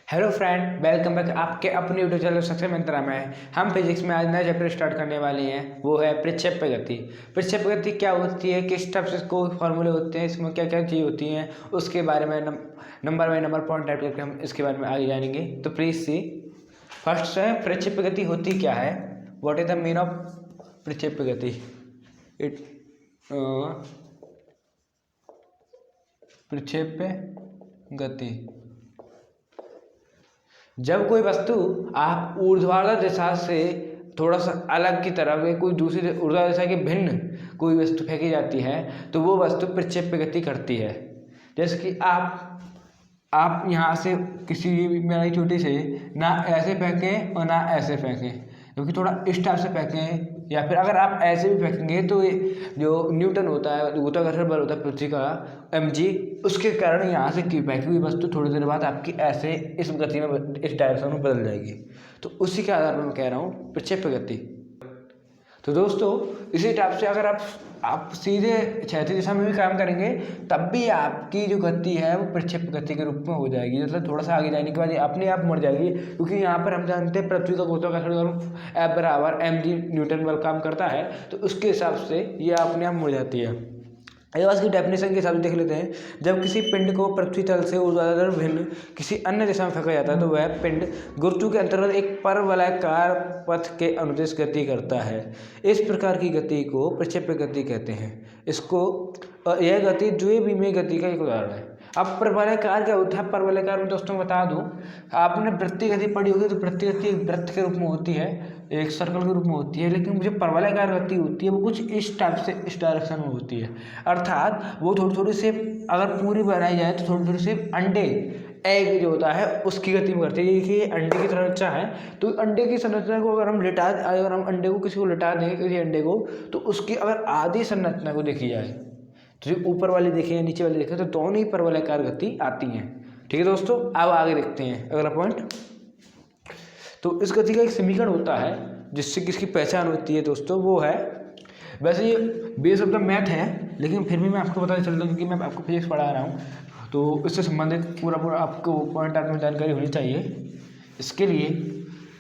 Hello friend, welcome back आपके अपने YouTube channel success मंत्रा में। हम फिजिक्स में आज नया चैप्टर स्टार्ट करने वाले हैं, वो है प्रक्षेप्य गति। प्रक्षेप्य गति क्या होती है, किस टाइप से इसको फॉर्मूले होते हैं, इसमें क्या क्या चीज़ होती हैं, उसके बारे में number by number point type करके हम इसके बारे में आगे जानेंगे। तो प्लीज़ सी फर्स्ट है प्रक्षेप्य गति होती क्या है, what is the mean of प्रक्षेप्य गति। इट प्रक्षेप्य गति, जब कोई वस्तु आप ऊर्ध्वाधर दिशा से थोड़ा सा अलग की तरफ कोई दूसरी ऊर्ध्वाधर दिशा के भिन्न कोई वस्तु फेंकी जाती है तो वो वस्तु प्रक्षेप्य गति करती है। जैसे कि आप यहाँ से किसी भी मेरी चोटी से ना ऐसे फेंकें और ना ऐसे फेंकें, क्योंकि थोड़ा इस टाइप से फेंकें, या फिर अगर आप ऐसे भी फेंकेंगे तो ये जो न्यूटन होता है, गुरुत्वाकर्षण बल होता है पृथ्वी का mg, उसके कारण यहाँ से की फेंकी हुई वस्तु थोड़ी देर बाद आपकी ऐसे इस गति में इस डायरेक्शन में बदल जाएगी। तो उसी के आधार पर मैं कह रहा हूँ प्रक्षेप्य गति। तो दोस्तों इसी टाइप से अगर आप सीधे क्षैतिज दिशा में भी काम करेंगे तब भी आपकी जो गति है वो प्रक्षेप्य गति के रूप में हो जाएगी। मतलब थोड़ा सा आगे जाने के बाद ये अपने आप मर जाएगी, क्योंकि यहाँ पर हम जानते हैं पृथ्वी का गुरुत्वाकर्षण बल F बराबर mg न्यूटन बल काम करता है, तो उसके हिसाब से ये अपने आप मर जाती है। बस की डेफिनेशन के हिसाब से देख लेते हैं। जब किसी पिंड को पृथ्वी तल से ऊर्ध्वाधर भिन्न किसी अन्य दिशा में फेंका जाता है तो वह पिंड गुरुत्व के अंतर्गत एक परवलयाकार पथ के अनुदिश गति करता है। इस प्रकार की गति को प्रक्षेप्य गति कहते हैं। यह गति द्विविमीय गति का एक उदाहरण है। अब परवलयाकार क्या होता है, परवलयाकार में दोस्तों बता दूं, आपने वृत्तीय गति पढ़ी होगी तो वृत्तीय गति एक वृत्त के रूप में होती है, एक सर्कल के रूप में होती है, लेकिन मुझे परवलयाकार गति होती है वो कुछ इस टाइप से इस डायरेक्शन में होती है। अर्थात वो थोड़ी थोड़ी से अगर पूरी बनाई जाए तो थोड़ी थोड़ी से अंडे एग जो होता है उसकी गति में करती है। देखिए अंडे की संरचना है, तो अंडे की संरचना को अगर हम अंडे को किसी को लिटा देंगे, किसी अंडे को, तो उसकी अगर आधी संरचना को देखी जाए तो जो ऊपर वाली देखें या नीचे वाली देखें तो दोनों ही परवलयाकार गति आती हैं। ठीक है दोस्तों, अब आगे देखते हैं अगला पॉइंट। तो इस गति का एक समीकरण होता है जिससे किसकी पहचान होती है दोस्तों, वो है, वैसे ये बेस ऑफ द मैथ है लेकिन फिर भी मैं आपको पता चलता हूँ क्योंकि मैं आपको फिजिक्स पढ़ा रहा हूँ, तो इससे संबंधित पूरा आपको पॉइंट में जानकारी होनी चाहिए। इसके लिए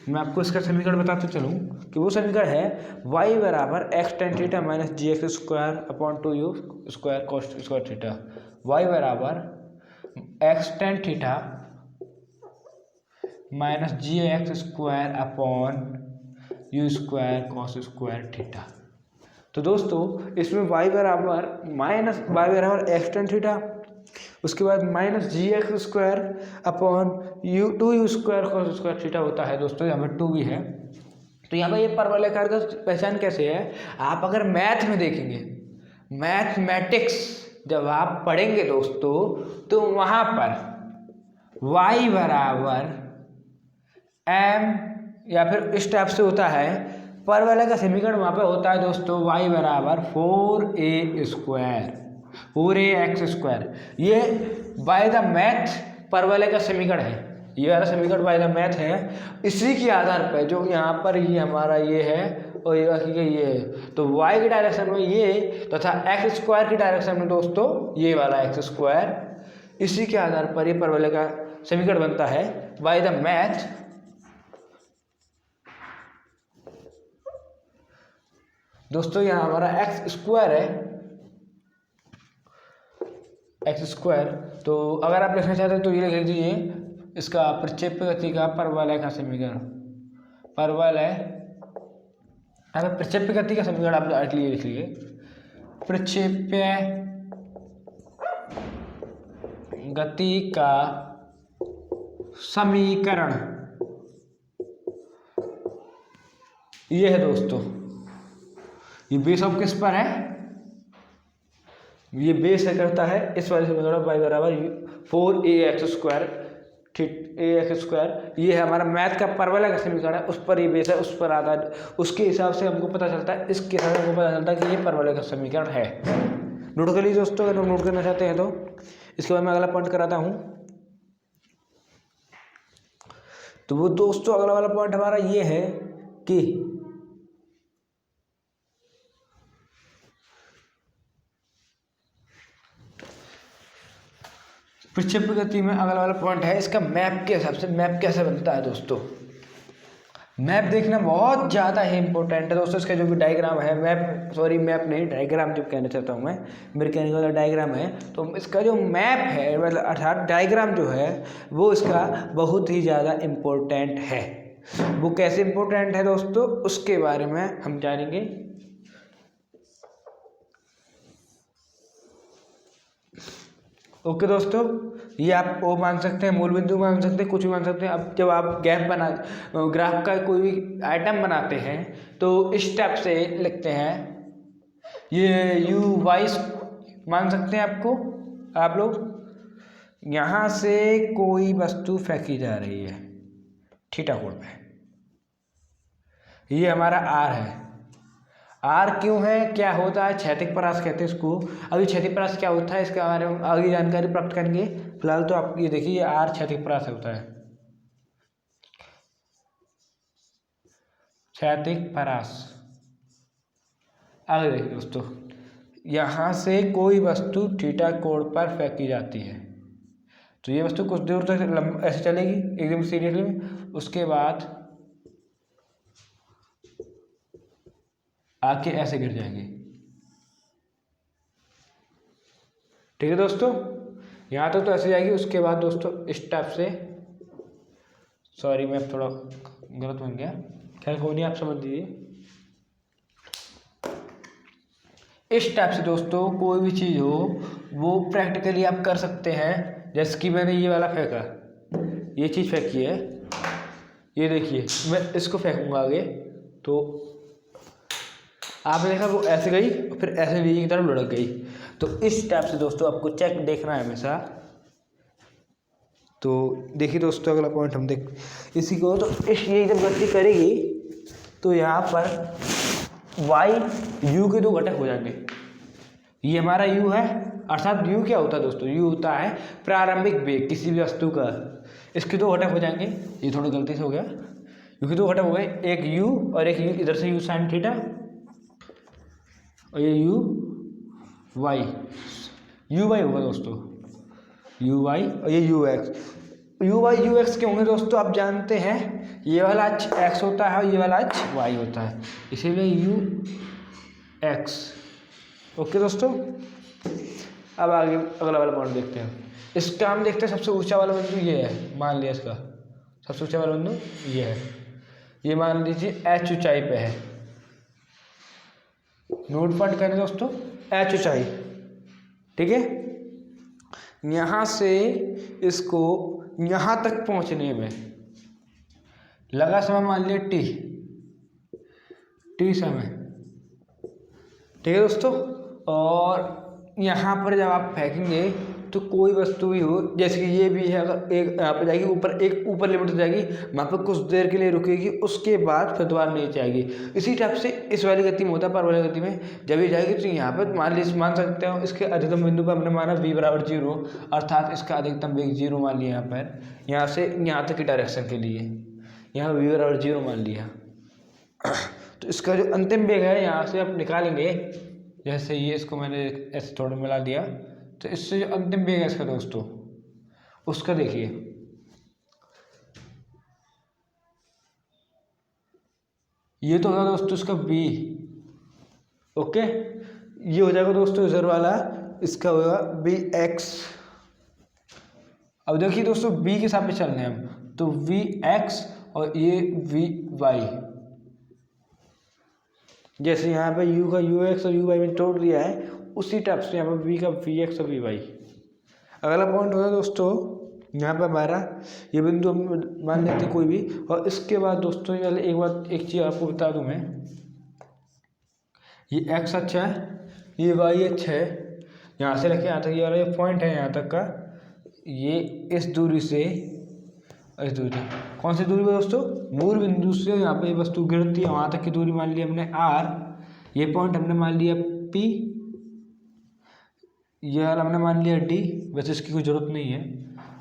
मैं आपको इसका समीकरण बताते चलूँ कि वो समीकरण है y बराबर x tan theta minus g x square upon 2u square cos square theta. y बराबर x tan theta minus g x square upon u square cos square theta. तो दोस्तों इसमें y बराबर एक्स टेन थीटा, उसके बाद minus g x square upon two square cos square theta होता है। दोस्तों यहाँ पर 2 भी है। तो यहाँ पर ये परवलयाकार का पहचान कैसे है, आप अगर मैथ में देखेंगे, मैथमेटिक्स जब आप पढ़ेंगे दोस्तों, तो वहाँ पर y बराबर m या फिर इस टाइप से होता है। परवलय का समीकरण वहाँ पे होता है दोस्तों y बराबर 4a स्क्वायर 4ax स्क्वायर। ये बाय द मैथ परवलय का समीकरण है, ये वाला समीकरण बाय द मैथ है। इसी के आधार पर जो यहाँ पर ये हमारा ये है और ये बाकी का ये है, तो y की डायरेक्शन में ये तथा एक्स स्क्वायर की डायरेक्शन में दोस्तों ये वाला एक्स स्क्वायर, इसी के आधार पर ये परवलय का समीकरण बनता है बाय द मैथ। दोस्तों यहाँ हमारा एक्स स्क्वायर है, एक्स स्क्वायर, तो अगर आप लिखना चाहते हैं तो ये लिख दीजिए इसका प्रक्षेप्य गति का परवलय का समीकरण। परवलय अगर प्रक्षेप्य गति का समीकरण आप डायरेक्टली लिख लीजिए, प्रक्षेप्य गति का समीकरण ये है दोस्तों। ये बेस ऑफ किस पर है, ये बेस है करता है इस वाले समीकरण y बराबर 4ax स्क्वायर। ये है हमारा मैथ का परवलय का समीकरण है, उस पर ये बेस है, उस पर आता है, उसके हिसाब से हमको पता चलता है, इसके हिसाब से हमको पता चलता है कि ये परवलय का समीकरण है। नोट कर लीजिए दोस्तों, अगर नोट करना चाहते हैं तो। इसके बाद मैं अगला पॉइंट कराता हूँ। तो वो दोस्तों अगला वाला पॉइंट हमारा ये है कि प्रक्षेप्य गति में अगला वाला पॉइंट है इसका मैप के हिसाब से। मैप कैसे बनता है दोस्तों, मैप देखना बहुत ज़्यादा ही इंपॉर्टेंट है दोस्तों। इसका जो भी डायग्राम है, मैप नहीं, डायग्राम जो कहना चाहता हूँ मैं, मेरे कहने वाला डायग्राम है, तो इसका जो मैप है मतलब अर्थात डायग्राम जो है वो इसका बहुत ही ज़्यादा इम्पोर्टेंट है। वो कैसे इम्पोर्टेंट है दोस्तों, उसके बारे में हम जानेंगे। ओके दोस्तों, ये आप ओ मान सकते हैं, मूल बिंदु मान सकते हैं, कुछ भी मान सकते हैं। अब जब आप ग्राफ का कोई भी आइटम बनाते हैं तो इस टाइप से लिखते हैं, ये यू वाई मान सकते हैं आप लोग। यहाँ से कोई वस्तु फेंकी जा रही है थीटा कोण पे, ये हमारा आर है। आर क्यों है, क्या होता है, क्षैतिज परास कहते हैं इसको। अभी क्षैतिज परास क्या होता है इसके बारे में आगे जानकारी प्राप्त करेंगे। फिलहाल तो आप ये देखिए, आर क्षैतिज परास होता है, क्षैतिज परास। आगे देखिए दोस्तों, यहाँ से कोई वस्तु थीटा कोण पर फेंकी जाती है, तो ये वस्तु कुछ दूर तक ऐसे चलेगी एकदम सीरियसली, उसके बाद आके ऐसे गिर जाएंगे। ठीक है दोस्तों, यहाँ तक तो ऐसे जाएगी। उसके बाद दोस्तों इस टाइप से, सॉरी मैं थोड़ा गलत बन गया, खैर कोई नहीं, आप समझ लीजिए। इस टाइप से दोस्तों कोई भी चीज़ हो वो प्रैक्टिकली आप कर सकते हैं। जैसे कि मैंने ये वाला फेंका, ये चीज़ फेंकी है, ये देखिए मैं इसको फेंकूंगा आगे, तो आपने देखा वो ऐसे गई और फिर ऐसे नीचे की तरफ लुढ़क गई। तो इस टाइप से दोस्तों आपको चेक देखना है हमेशा। तो देखिए दोस्तों, अगला पॉइंट हम देख इसी को, तो ये जब गति करेगी तो यहाँ पर वाई यू के दो घटक हो जाएंगे। ये हमारा यू है, अर्थात यू क्या होता है दोस्तों, यू होता है प्रारंभिक वेग किसी भी वस्तु का। इसके दो घटक हो जाएंगे, ये थोड़ा गलती से हो गया, क्योंकि दो घटक हो गए, एक यू और एक यू, इधर से यू साइन थीटा और ये यू वाई होगा दोस्तों, यू वाई, और ये you x. You why you x के होंगे दोस्तों, आप जानते हैं ये वाला अक्ष एक्स होता है और ये वाला अक्ष वाई होता है, इसीलिए यू एक्स। ओके दोस्तों, अब आगे अगला वाला पॉइंट देखते हैं। इसका हम देखते हैं सबसे ऊंचा वाला बिंदु ये है, मान लिया इसका सबसे ऊंचा वाला बिंदु ये है, ये मान लीजिए एच ऊंचाई पे है। नोट पॉइंट करें दोस्तों, एच ऊंचाई, ठीक है। यहाँ से इसको यहाँ तक पहुँचने में लगा समय मान लिया टी समय, ठीक है दोस्तों। और यहाँ पर जब आप फेंकेंगे तो कोई वस्तु भी हो, जैसे कि ये भी है, अगर एक यहाँ पर जाएगी ऊपर, एक ऊपर लिमिट हो जाएगी, वहाँ पर कुछ देर के लिए रुकेगी, उसके बाद फिर दोबारा नीचे आएगी। इसी टाइप से इस वाली गति में होता है, पर वाली गति में जब ये जाएगी तो यहाँ पर मान सकते हो इसके अधिकतम बिंदु पर हमने माना v बराबर 0, अर्थात इसका अधिकतम वेग 0 मान लिया। यहाँ पर यहाँ से यहाँ तक की डायरेक्शन के लिए यहाँ v बराबर 0 मान लिया। तो इसका जो अंतिम वेग है यहाँ से आप निकालेंगे, जैसे ये इसको मैंने ऐसे थोड़ा मिला दिया, तो इससे जो अंतिम वेग है इसका दोस्तों, उसका देखिए, ये तो होगा दोस्तों इसका v। ओके, ये हो जाएगा दोस्तों इधर वाला, इसका होगा वी एक्स। अब देखिए दोस्तों v के हिसाब से चलने हम, तो वी एक्स और ये वी वाई, जैसे यहाँ पे u का यू एक्स और यू वाई में तोड़ दिया है, उसी टाइप से यहाँ पर v का वी एक्स और वी वाई। अगला पॉइंट होगा दोस्तों, यहाँ पर हमारा ये बिंदु हम मान लेते हैं कोई भी, और इसके बाद दोस्तों एक चीज़ आपको बता दूँ मैं, ये x अच्छा है, ये y अच्छा है, यहाँ से लेके यहाँ तक ये वाला ये पॉइंट है यहाँ तक का, ये इस दूरी से इस दूरी, कौन सी दूरी पर दोस्तों, मूल बिंदु से यहाँ पे वस्तु गिरती है वहाँ तक की दूरी मान लिया हमने r, ये पॉइंट हमने मान लिया p, ये वाला हमने मान लिया d, वैसे इसकी कोई ज़रूरत नहीं है,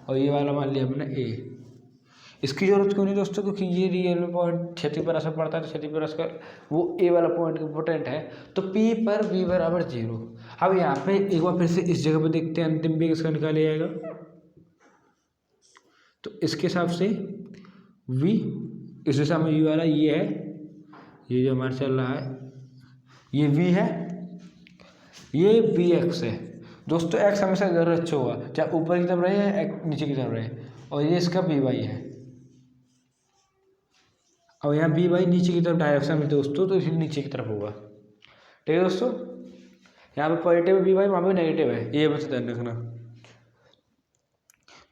और ये वाला मान लिया हमने a। इसकी ज़रूरत क्यों नहीं दोस्तों, क्योंकि ये रियल पॉइंट क्षति पर असर पड़ता है, तो क्षति पर असर वो a वाला पॉइंट इम्पोर्टेंट है। तो p पर v बराबर 0। अब यहाँ पे एक बार फिर से इस जगह पे देखते हैं अंतिम वेग इसका निकाला जाएगा, तो इसके हिसाब से v इस दिशा में u आ रहा है, ये है, ये जो हमारा चल रहा है ये v है, ये vx है। दोस्तों x हमेशा इधर अच्छा होगा, चाहे ऊपर की तरफ रहे या नीचे की तरफ रहे, और ये इसका vy है। और यहाँ vy नीचे की तरफ डायरेक्शन में दोस्तों, तो इसलिए नीचे की तरफ होगा। ठीक है दोस्तों, यहाँ पे पॉजिटिव vy, वहाँ पे नेगेटिव है, ये बस ध्यान रखना।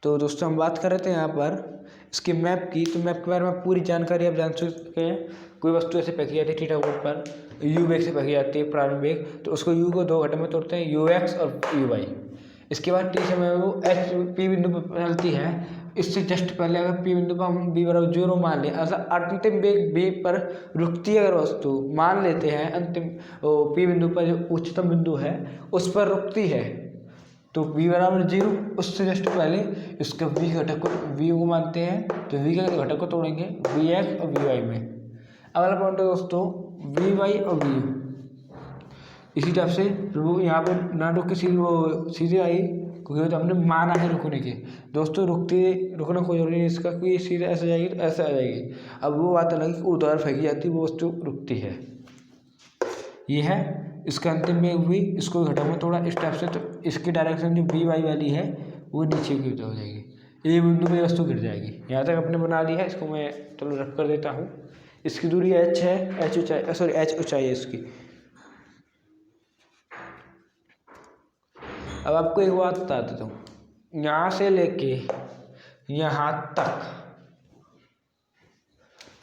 तो दोस्तों हम बात कर रहे थे यहाँ पर इसके मैप की, तो मैप के बारे में पूरी जानकारी आप जान चुके हैं। कोई वस्तु ऐसे फेंकी जाती है थीटा कोण पर, यू वेग से फेंकी जाती है प्रारंभ वेग, तो उसको यू को दो घटक में तोड़ते हैं, यू एक्स और यू वाई। इसके बाद टी समय वो एच पी बिंदु पर चलती है, इससे जस्ट पहले अगर पी बिंदु पर हम बी बराबर 0 मान लें, अर्थात अंतिम वेग बी पर रुकती है अगर वस्तु, मान लेते हैं अंतिम पी बिंदु पर जो उच्चतम बिंदु है उस पर रुकती है, तो v बराबर 0, उससे जस्ट पहले इसका v घटक को v को मानते हैं, तो v के घटक को तोड़ेंगे vx और vy में। अगला पॉइंट है दोस्तों vy और vu, इसी टाइप से वो यहाँ पे ना रुक के सीधे आई, क्योंकि तो हमने माना है रुकने के। दोस्तों रुकना कोई जरूरी नहीं इसका, क्योंकि सीधे ऐसे जाएगी तो ऐसे आ जाएगी। अब वो बात अलग है, ऊर्ध्वाधर फेंकी जाती है वो वस्तु रुकती है। ये है इसका अंतिम में हुई, इसको घटक में थोड़ा इस टाइप से, तो इसकी डायरेक्शन जो वी वाई वाली है वो नीचे की हो जाएगी, ये बिंदु पे वस्तु गिर जाएगी। यहाँ तक अपने बना ली है, इसको मैं चलो रफ कर देता हूँ। इसकी दूरी h है, h ऊंचाई, सॉरी h ऊंचाई है इसकी। अब आपको एक बात बता देता हूँ, यहाँ से लेके यहाँ तक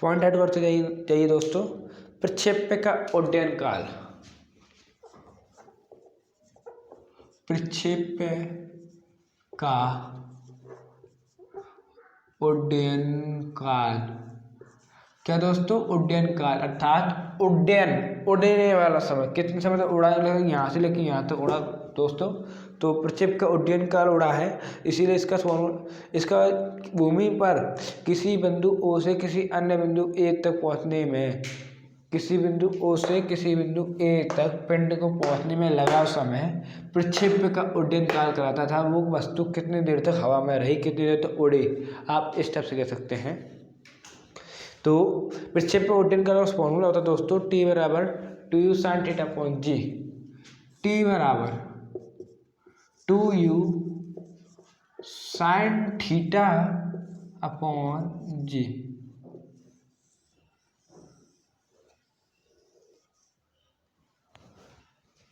पॉइंट ऐड करते जाइए दोस्तों। प्रक्षेप्य का उड्डयन काल, प्रक्षेप्य का उड्डयन काल क्या दोस्तों, उड्डयन काल अर्थात उड़ने वाला समय, कितने समय तक उड़ा, यहाँ से लेके यहाँ तक उड़ा दोस्तों, तो प्रक्षेप का उड्डयन काल उड़ा है। इसीलिए इसका भूमि पर किसी बिंदु ओ से किसी अन्य बिंदु ए तक पहुँचने में, किसी बिंदु ओ से किसी बिंदु ए तक पिंड को पहुंचने में लगा समय प्रक्षेप्य का उड्डयन काल कहलाता था। वो वस्तु कितनी देर तक हवा में रही, कितनी देर तक उड़ी, आप इस टाइप से कह सकते हैं। तो प्रक्षेप्य का उड्डयन काल का फॉर्मूला होता है दोस्तों टी बराबर 2u sin थीटा अपॉन जी, टी बराबर 2u sin थीटा अपॉन जी।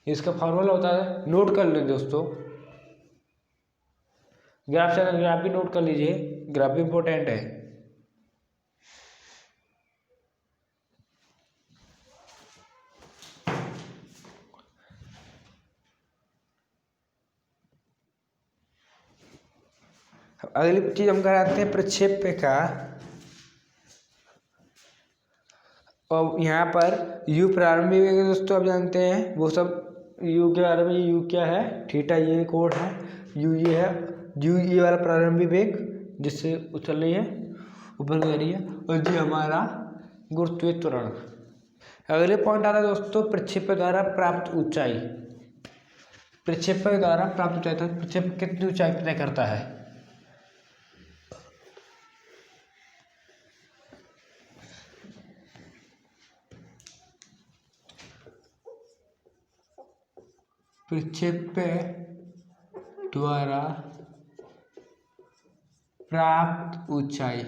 इसका फॉर्मूला होता है, नोट कर लें दोस्तों, ग्राफ चैनल ग्राफ भी नोट कर लीजिए, ग्राफ भी इंपॉर्टेंट है। अगली चीज हम कराते हैं प्रक्षेप्य का, और यहाँ पर u प्रारंभिक वेग दोस्तों आप जानते हैं वो सब, u के बारे में, u क्या है, थीटा ये कोण है, u ये है, u ये वाला प्रारंभिक वेग जिससे उछल रही है, ऊपर जा रही है, और जी हमारा गुरुत्वीय त्वरण। अगले पॉइंट आता है दोस्तों प्रक्षेप्य द्वारा प्राप्त ऊंचाई। प्रक्षेप्य द्वारा प्राप्त ऊंचाई, तो प्रक्षेप्य कितनी ऊंचाई तय करता है, प्रक्षेप्य द्वारा प्राप्त ऊंचाई,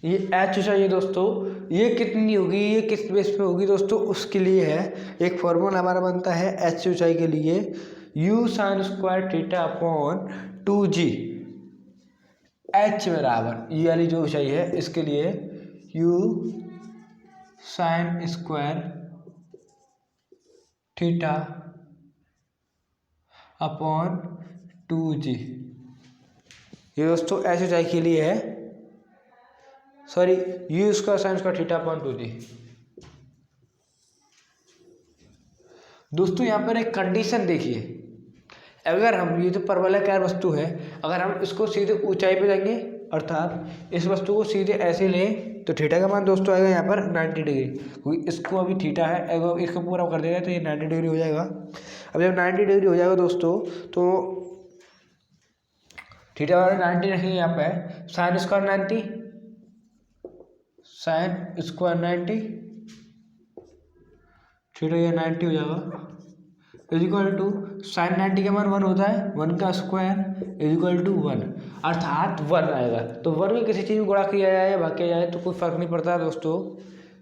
ये h ऊंचाई है दोस्तों, ये कितनी होगी, ये किस बेस पे होगी दोस्तों, उसके लिए है एक फॉर्मूला हमारा बनता है h ऊंचाई के लिए, u sin square theta upon 2g। h बराबर ये वाली जो ऊंचाई है इसके लिए u sin square theta upon 2g, ये दोस्तों h ऊंचाई के लिए है, sorry u square sin square theta upon 2g। दोस्तों यहाँ पर एक कंडीशन देखिए, अगर हम, ये जो परवलयाकार वस्तु है, अगर हम इसको सीधे ऊंचाई पे जाएंगे अर्थात इस वस्तु को सीधे ऐसे लें तो थीटा का मान दोस्तों आएगा यहाँ पर 90 डिग्री, क्योंकि इसको अभी थीटा है, अगर इसको पूरा कर देगा तो ये 90 डिग्री हो जाएगा। अब जब 90 डिग्री हो जाएगा दोस्तों तो थीटा वाला 90 रखेंगे यहाँ पे, sine square 90, sine square 90, theta ये 90 हो जाएगा, इज इक्वल टू साइन 90 का मान 1 होता है, 1 का स्क्वायर इज इक्वल टू 1, अर्थात 1 आएगा। तो 1 में किसी चीज़ में गुणा किया जाए या भाग किया जाए तो कोई फर्क नहीं पड़ता दोस्तों।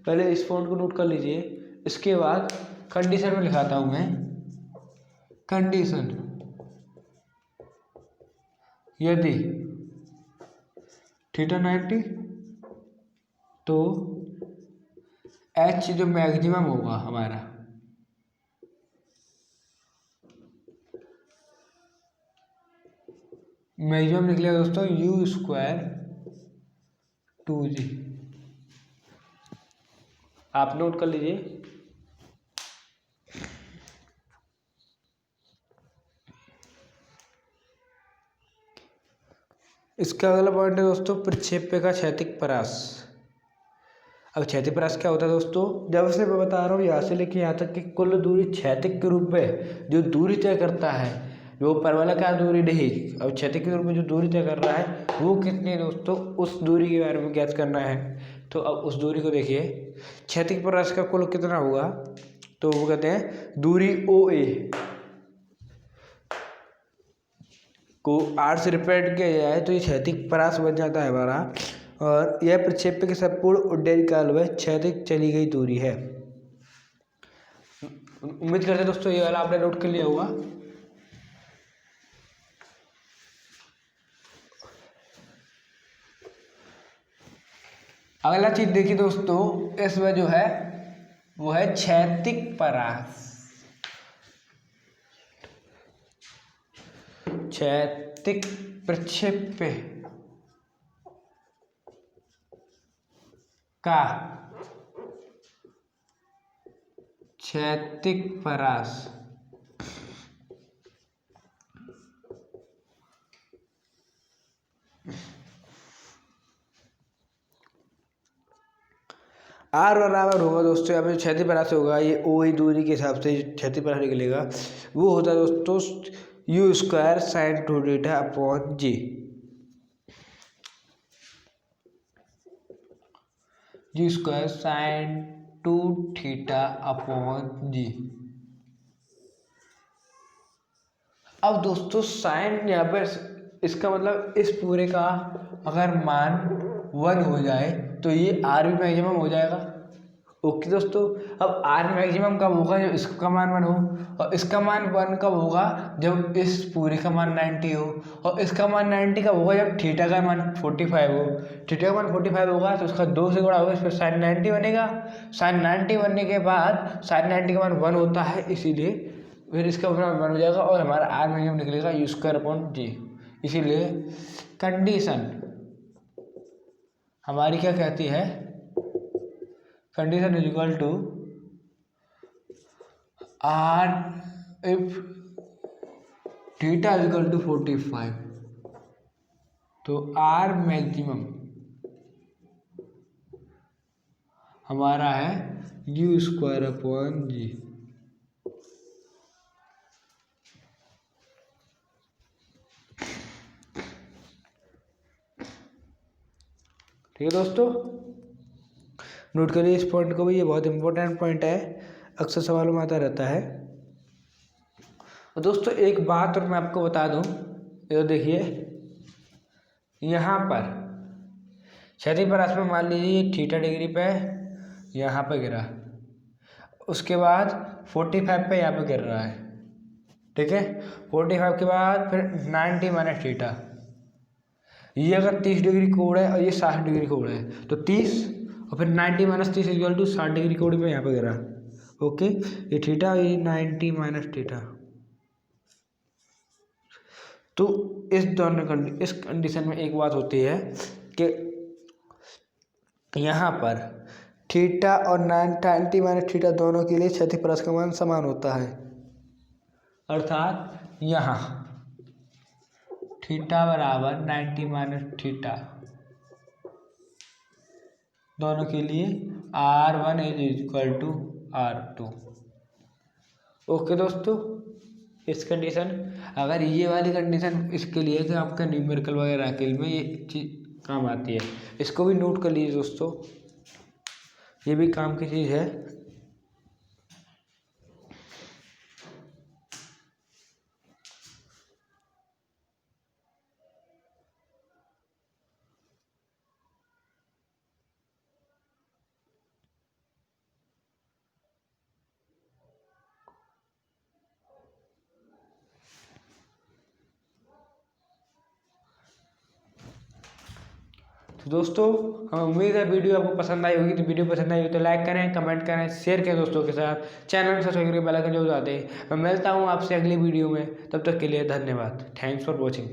पहले इस पॉइंट को नोट कर लीजिए। इसके बाद कंडीशन में लिखाता हूँ मैं, कंडीशन यदि थीटा 90 तो एच जो मैक्सिमम होगा हमारा मैक्सिमम निकलेगा दोस्तों यू स्क्वायर 2g, आप नोट कर लीजिए। इसका अगला पॉइंट है दोस्तों प्रक्षेप्य का क्षैतिज परास। अब क्षैतिज परास क्या होता है दोस्तों, जब से मैं बता रहा हूँ यहाँ से लेके यहाँ तक की कुल दूरी क्षैतिज के रूप में जो दूरी तय करता है, वो परवलयाकार दूरी नहीं। अब क्षैतिज के रूप में जो दूरी तय कर रहा है वो कितनी है दोस्तों, उस दूरी के बारे में ज्ञात करना है। तो अब उस दूरी को देखिए, क्षैतिज परास का कुल कितना होगा, तो वो कहते हैं दूरी ओ ए को 8 से रिप्रेजेंट किया जाए तो ये क्षैतिज परास बन जाता है हमारा, और यह प्रक्षेप्य के संपूर्ण उड्डयन काल में क्षैतिज चली गई दूरी है। उम्मीद करते हैं दोस्तों ये वाला आपने नोट कर लिया होगा। अगला चीज देखिए दोस्तों, इसमें जो है वो है क्षैतिज परास। क्षैतिज प्रक्षेप्य का क्षैतिज परास आर बराबर होगा दोस्तों, यहाँ पे क्षैतिज परास होगा, ये ओ ई दूरी के हिसाब से क्षैतिज परास निकलेगा, वो होता है दोस्तों u square sine 2 theta upon g. G square sine 2 theta upon g. अब दोस्तों साइन यहाँ पर इसका मतलब इस पूरे का अगर मान 1 हो जाए तो ये आर भी मैक्सिमम हो जाएगा। ओके दोस्तों, अब आर मैक्सिमम कब होगा, जब इसका मान 1 हो, और इसका मान 1 कब होगा, जब इस पूरे का मान 90 हो, और इसका मान 90 कब होगा, जब थीटा का मान 45 हो। थीटा का मान 45 होगा तो उसका 2 से गुणा होगा, इस पर साइन 90 बनेगा। साइन 90 बनने के बाद साइन 90 का मान 1 होता है, इसीलिए फिर इसका मान 1 हो जाएगा और हमारा आर मैक्सिमम निकलेगा यू स्क्वायर अपॉन जी। इसीलिए कंडीशन हमारी क्या कहती है, condition is equal to R if theta is equal to 45, तो आर मैक्सिमम हमारा है यू स्क्वायर अपॉन जी। ठीक है दोस्तों, नोट करिए इस पॉइंट को भी, ये बहुत इंपॉर्टेंट पॉइंट है, अक्सर सवालों में आता रहता है। और दोस्तों एक बात और मैं आपको बता दूं, ये देखिए यहाँ पर क्षैतिज परास में मान लीजिए थीटा डिग्री पे यहाँ पे गिरा, उसके बाद 45 पे यहाँ पे गिर रहा है, ठीक है। 45 के बाद फिर 90 माइनस थीटा, ये अगर 30 डिग्री कोण है और ये 60 डिग्री कोण है तो 30 और फिर 90 माइनस 30 इक्वल टू 60 डिग्री कोण में यहाँ पे गिरा। ओके, ये थीटा, ये 90 माइनस थीटा। तो इस दोनों इस कंडीशन में एक बात होती है कि यहाँ पर थीटा और 90 माइनस थीटा दोनों के लिए क्षैतिज परास का मान समान होता है, अर्थात यहाँ थीटा बराबर 90 माइनस थीटा दोनों के लिए R1 is equal to R2। Okay दोस्तों, इस कंडीशन, अगर ये वाली कंडीशन इसके लिए कि आपका न्यूमेरिकल वगैरह के लिए ये चीज़ काम आती है, इसको भी नोट कर लीजिए दोस्तों, ये भी काम की चीज़ है। तो दोस्तों, हम उम्मीद है वीडियो आपको पसंद आई होगी। तो वीडियो पसंद आई हो तो लाइक करें, कमेंट करें, शेयर करें दोस्तों के साथ। चैनल में सब्सक्राइब करके बेल आइकन जरूर दबा दें। मैं मिलता हूँ आपसे अगली वीडियो में, तब तक के लिए धन्यवाद। Thanks for watching.